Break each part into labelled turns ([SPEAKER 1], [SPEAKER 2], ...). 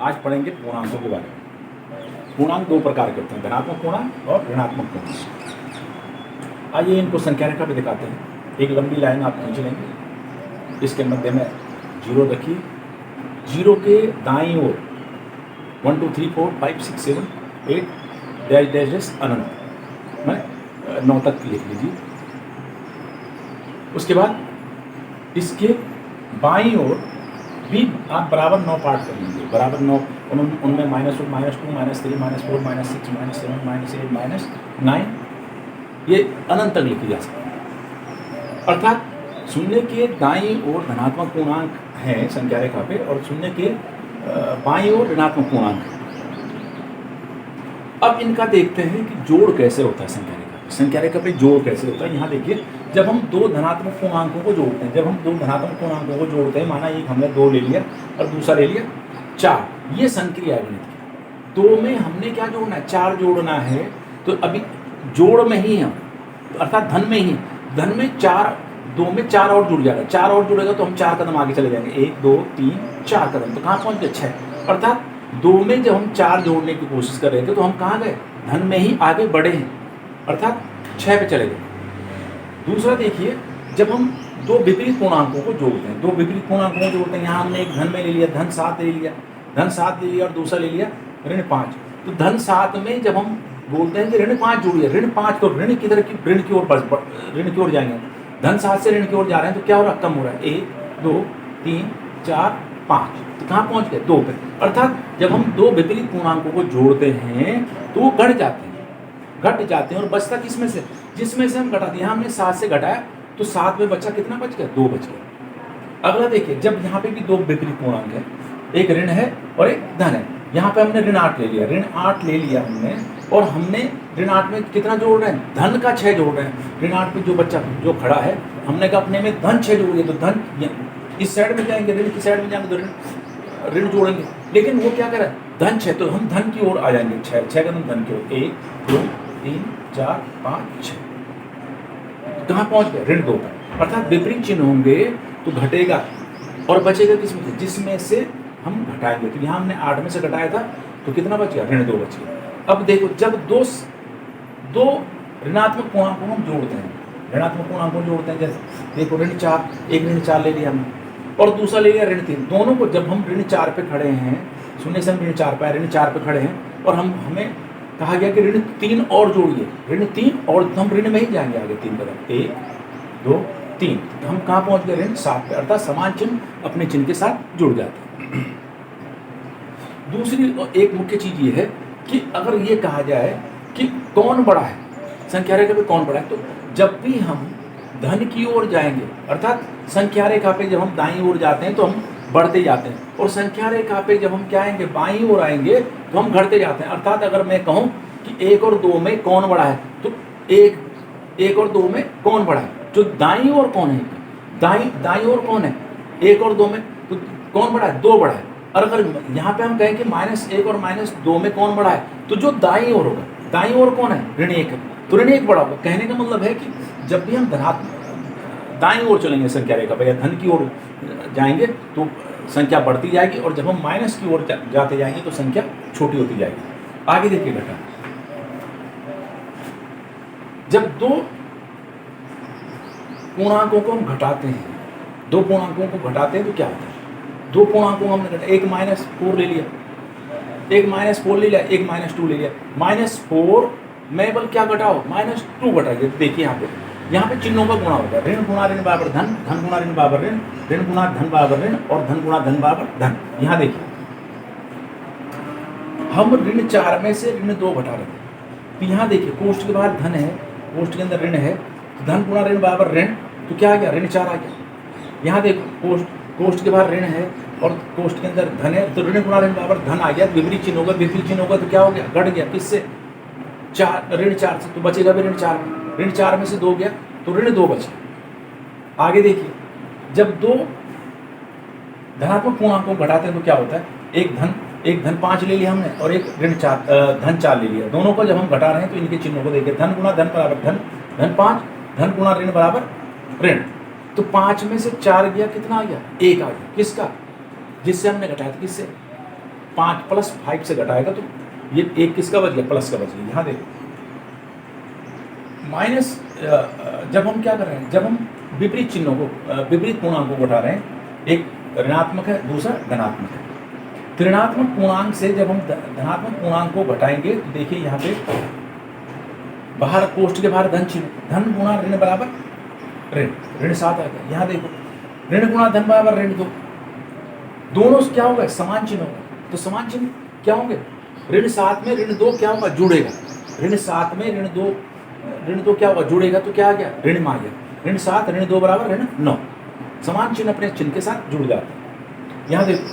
[SPEAKER 1] आज पढ़ेंगे पूर्णांकों के बारे में। पूर्णांक दो प्रकार के होते हैं, धनात्मक पूर्णांक और ऋणात्मक पूर्णांक। आइए इनको संख्या रेखा पे दिखाते हैं। एक लंबी लाइन आप खींच लेंगे, इसके मध्य में जीरो रखिए, जीरो के दाईं ओर 1 2 3 4 5 6 7 8 डैश डैश डैश अनंत मैं 9 तक लिख लीजिए। उसके बाद इसके बाईं ओर भी आप बराबर 9 पार्ट कर लीजिए, बराबर 9, उनमें -1 -2 -3 -4 -6 -7 -8 -9 ये अनंत तक लिखी जा सकती है। अर्थात शून्य के दाईं ओर धनात्मक पूर्णांक है संख्या रेखा पे और शून्य के बाईं ओर ऋणात्मक पूर्णांक है। अब इनका देखते हैं कि जोड़ कैसे होता है संख्या रेखा पे। संख्या रेखा पे जोड़ कैसे होता है, यहाँ देखिए, जब हम दो धनात्मक पूर्णांकों को जोड़ते हैं, जब हम दो धनात्मक पूर्णांकों को जोड़ते हैं, माना एक हमने 2 ले लिया और दूसरा ले लिया 4, ये संक्रिया है गणित की। 2 में हमने क्या जोड़ना है, 4 जोड़ना है। तो अभी जोड़ में ही हम, अर्थात धन में ही, धन में 4, 2 में 4 और जुड़ जाएगा, 4 और जुड़ेगा तो हम 4 कदम आगे चले जाएंगे, 1 2 3 4 कदम, तो कहाँ पहुँच गए 6। अर्थात 2 में जब हम 4 जोड़ने की कोशिश कर रहे थे तो हम कहाँ गए, धन में ही आगे बढ़े हैं, अर्थात 6 पे चले गए। दूसरा देखिए, जब हम दो विपरीत पूर्णांकों को जोड़ते हैं, दो विपरीत पूर्णांकों को जोड़ते हैं, यहाँ हमने एक धन में ले लिया, धन 7 ले लिया, धन 7 ले लिया और दूसरा ले लिया ऋण 5। तो धन 7 में जब हम बोलते हैं कि ऋण 5 जोड़िए, ऋण 5, तो ऋण किधर की, ऋण की ओर, ऋण की ओर जाएंगे। धन 7 से ऋण की ओर जा रहे हैं तो क्या हो रहा है, कम हो रहा है, 1 2 3 4 5, तो कहाँ पहुँच गए, 2 पे। अर्थात जब हम दो विपरीत पूर्णांकों को जोड़ते हैं तो वो घट जाते हैं और बचता किसमें से, जिसमें से हम घटाते हैं। यहाँ हमने 7 से घटाया तो 7 में बचा कितना बच गया, 2 बच गया। अगला देखिए, जब यहाँ पे भी दो विपरीत पूर्णांक है, एक ऋण है और एक धन है, यहाँ पे हमने ऋण 8 ले लिया, ऋण 8 ले लिया हमने, और हमने ऋण 8 में कितना जोड़ रहे हैं, धन का 6 जोड़ रहे हैं। ऋण 8 पे जो बच्चा जो खड़ा है, हमने कहा अपने में धन 6 जोड़िए, तो धन इस साइड में जाएंगे, ऋण की साइड में जाएंगे तो ऋण जोड़ेंगे, लेकिन वो क्या कर रहा है, धन 6, तो हम धन की ओर आ जाएंगे, 6 कदम धन की ओर, 1 2 3 4 5 6, कहाँ पहुँच गए, ऋण 2 पर। अर्थात विपरीत चिन्ह होंगे तो घटेगा और बचेगा किसमें से, जिसमें से हम घटाएंगे। तो यहाँ हमने 8 में से घटाया था तो कितना बच गया, ऋण 2 बच गया। अब देखो, जब दो ऋणात्मक पूर्णांकों को हम जोड़ते हैं, ऋणात्मक पूर्णांकों को जोड़ते हैं, जैसे देखो ऋण 4, एक ऋण 4 ले लिया हमने और दूसरा ले लिया ऋण 3। दोनों को जब हम ऋण 4 पे खड़े हैं, शून्य से हम ऋण 4 पे, ऋण 4 पे खड़े हैं और हमें कहा गया कि ऋण 3 और जोड़िए, ऋण 3 और, हम ऋण में ही जाएंगे आगे 3 कदम, 1 2 3, तो हम कहाँ पहुँच गए, ऋण 7 पे। अर्थात समान चिन्ह अपने चिन्ह के साथ जुड़ जाते हैं। दूसरी एक मुख्य चीज़ ये है कि अगर ये कहा जाए कि कौन बड़ा है, संख्या रेखा पे कौन बड़ा है, तो जब भी हम धन की ओर जाएंगे, अर्थात संख्या रेखा पे जब हम दाईं ओर जाते हैं तो हम बढ़ते जाते हैं, और संख्या रेखा पे जब हम क्या आएंगे, बाईं ओर आएंगे तो हम घटते जाते हैं। अर्थात अगर मैं कहूँ कि 1 और 2 में कौन बड़ा है, तो 1 और 2 में कौन बड़ा है, जो दाईं ओर कौन है, दाईं ओर कौन है, 1 और 2 में, तो कौन बड़ा है, 2 बड़ा है। और अगर यहाँ पे हम कहें कि -1 और -2 में कौन बड़ा है, तो जो दाईं ओर होगा, दाईं ओर कौन है, ऋण 1 है, तो ऋण 1 बड़ा होगा। कहने का मतलब है कि जब भी हम दाईं ओर चलेंगे संख्या रेखा पर या धन की ओर जाएंगे तो संख्या बढ़ती जाएगी, और जब हम माइनस की ओर जाते जाएंगे तो संख्या छोटी होती जाएगी। आगे देखिए घटा, जब दो पूर्णांकों को हम घटाते हैं, दो पूर्णांकों को घटाते हैं तो क्या होता है, दो पूर्णांकों को हमने घटा, एक -4 ले लिया, एक -4 ले लिया, एक -2 ले लिया, -4 में बल क्या घटाओ, -2 घटाइए। देखिए यहाँ पे चिन्हों का गुणा होगा, ऋण गुणा ऋण बराबर धन, धन गुणा ऋण बराबर ऋण, ऋण गुणा धन बराबर ऋण, और धन गुणा धन बराबर धन। यहाँ देखिए, हम ऋण 4 में से ऋण 2 घटा रहे थे, तो यहाँ देखिए कोष्ठ के बाहर धन है, कोष्ठ के अंदर ऋण है, तो धन गुणा ऋण बराबर ऋण, तो क्या आ गया, ऋण 4 आ गया। यहाँ देखो कोष्ठ के बाहर ऋण है और कोष्ठ के अंदर धन है, तो ऋण गुणा ऋण बराबर धन आ गया। विपरीत चिन्ह होगा, विपरीत चिन्ह होगा तो क्या हो गया, घट गया, किससे, 4, ऋण 4 से, तो बचेगा भी ऋण 4, ऋण 4 में से 2 गया तो ऋण 2 बच गया। आगे देखिए, जब दो धनात्मक पूर्णांकों को घटाते हैं तो क्या होता है, एक धन 5 ले लिया हमने और एक धन 4 ले लिया, दोनों को जब हम घटा रहे हैं तो इनके चिन्हों को देखिए, धन गुणा धन बराबर धन, धन 5, धन गुणा ऋण बराबर ऋण, तो 5 में से 4 गया, कितना आ गया, 1 आ गया, किसका, जिससे हमने घटाया था, किससे, 5 प्लस 5 से घटाएगा तो ये एक किसका बच गया, प्लस का बच गया। यहाँ देखो माइनस, जब हम क्या कर रहे हैं, जब हम विपरीत चिन्हों को विपरीत पूर्णांकों को उठा रहे हैं, एक ऋणात्मक है दूसरा धनात्मक है। तो ऋणात्मक पूर्णांक से जब हम धनात्मक पूर्णांक को घटाएंगे तो देखिए यहाँ पे बाहर कोष्ठ के बाहर धन चिन्ह, धन गुणा ऋण बराबर ऋण, ऋण 7 आ गया। यहाँ देखो ऋण गुणा धन बराबर ऋण 2, दोनों क्या होगा, समान चिन्ह होगा। तो समान चिन्ह क्या होंगे, ऋण 7 में ऋण 2 क्या होगा, जुड़ेगा। ऋण 7 में ऋण 2 क्या होगा, जुड़ेगा तो क्या आ गया, ऋण में आ गया। ऋण 7 ऋण 2 बराबर ऋण 9, समान चिन्ह अपने चिन्ह के साथ जुड़ जाते हैं। यहाँ देखो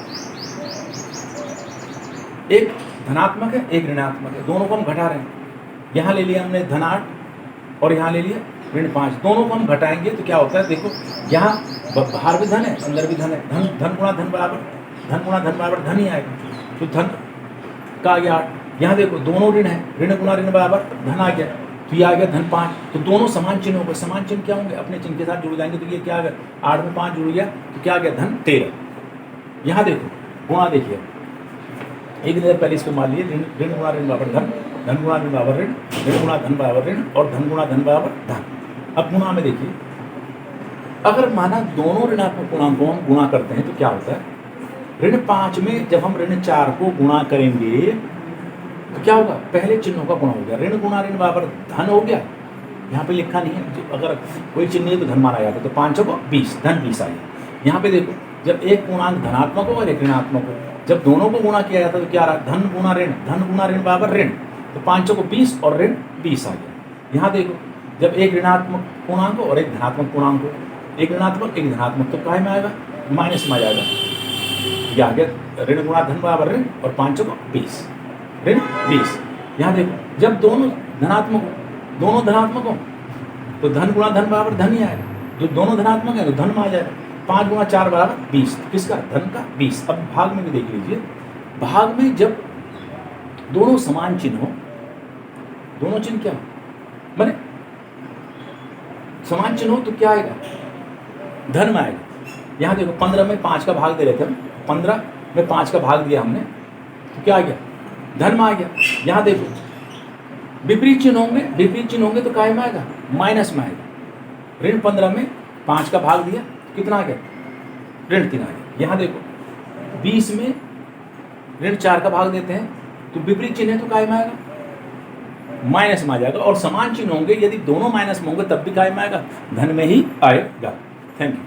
[SPEAKER 1] एक धनात्मक है एक ऋणात्मक है, दोनों को हम घटा रहे हैं। यहाँ ले लिया हमने धन 8 और यहाँ ले लिया ऋण 5, दोनों को हम घटाएंगे तो क्या होता है, देखो यहाँ बाहर भी धन है अंदर भी धन है, धन गुणा धन बराबर धन ही आएगा। तो धन का आ गया 8, यहाँ देखो दोनों ऋण है, ऋण गुणा ऋण बराबर धन आ गया, तो ये आ गया धन 5। तो दोनों समान चिन्ह हो गए, समान चिन्ह क्या होंगे, अपने चिन्ह के साथ जुड़ जाएंगे। तो ये क्या आ गया, 8 में 5 जुड़ गया तो क्या आ गया, धन 13। यहाँ देखो गुणा देखिए, एक नज़र पहले इसको मान लिए, ऋण गुणा ऋण बराबर धन, धन गुणा ऋण बराबर ऋण, ऋण गुणा धन बराबर ऋण और धन गुणा धन बराबर धन। अब गुणा में देखिए, अगर माना दोनों ऋणात्मक पूर्णांकों को हम गुणा करते हैं तो क्या होता है, ऋण 5 में जब हम ऋण 4 को गुणा करेंगे तो क्या होगा, पहले चिन्हों का गुणा हो गया, ऋण गुणा ऋण बराबर धन हो गया। यहाँ पे लिखा नहीं है, अगर कोई चिन्ह है तो धन माना जाता है, तो 5 को 20, धन 20 आ गया। यहाँ पे देखो जब एक पूर्णांक धनात्मक हो और एक ऋणात्मक हो, जब दोनों को गुणा किया जाता है तो क्या रहा, धन गुणा ऋण बराबर ऋण, तो 5 को 20 और ऋण 20 आ गया। यहाँ देखो जब एक ऋणात्मक पूर्णांक हो और एक धनात्मक पूर्णांक हो, एक ऋणात्मक एक धनात्मक, तो काय में आएगा, माइनस में आ जाएगा। यह आ गया ऋण गुणा धन बराबर ऋण और 5 को 20 ऋण 20। यहाँ देखो जब दोनों धनात्मक हो तो धन गुणा धन बराबर धन ही आएगा, जो दोनों धनात्मक है तो धन में आ जाएगा। 5 गुणा 4 बराबर 20, किसका, धन का 20। अब भाग में भी देख लीजिए, भाग में जब दोनों समान चिन्ह हो, दोनों चिन्ह क्या हो, माने समान चिन्ह हो तो क्या आएगा, धन में आएगा। यहाँ देखो 15 में 5 का भाग दे रहे थे हम, 15 में 5 का भाग दिया हमने तो क्या आ गया, धन में आ गया। यहाँ देखो विपरीत चिन्ह होंगे तो काय में आएगा, माइनस में आएगा। ऋण 15 में 5 का भाग दिया कितना आ गया, ऋण 3 आ गया। यहाँ देखो 20 में ऋण 4 का भाग देते हैं तो विपरीत चिन्ह है तो काय में आएगा, माइनस में आ जाएगा। और समान चिन्ह होंगे, यदि दोनों माइनस में होंगे तब भी काय में आएगा, धन में ही आएगा। Thank you.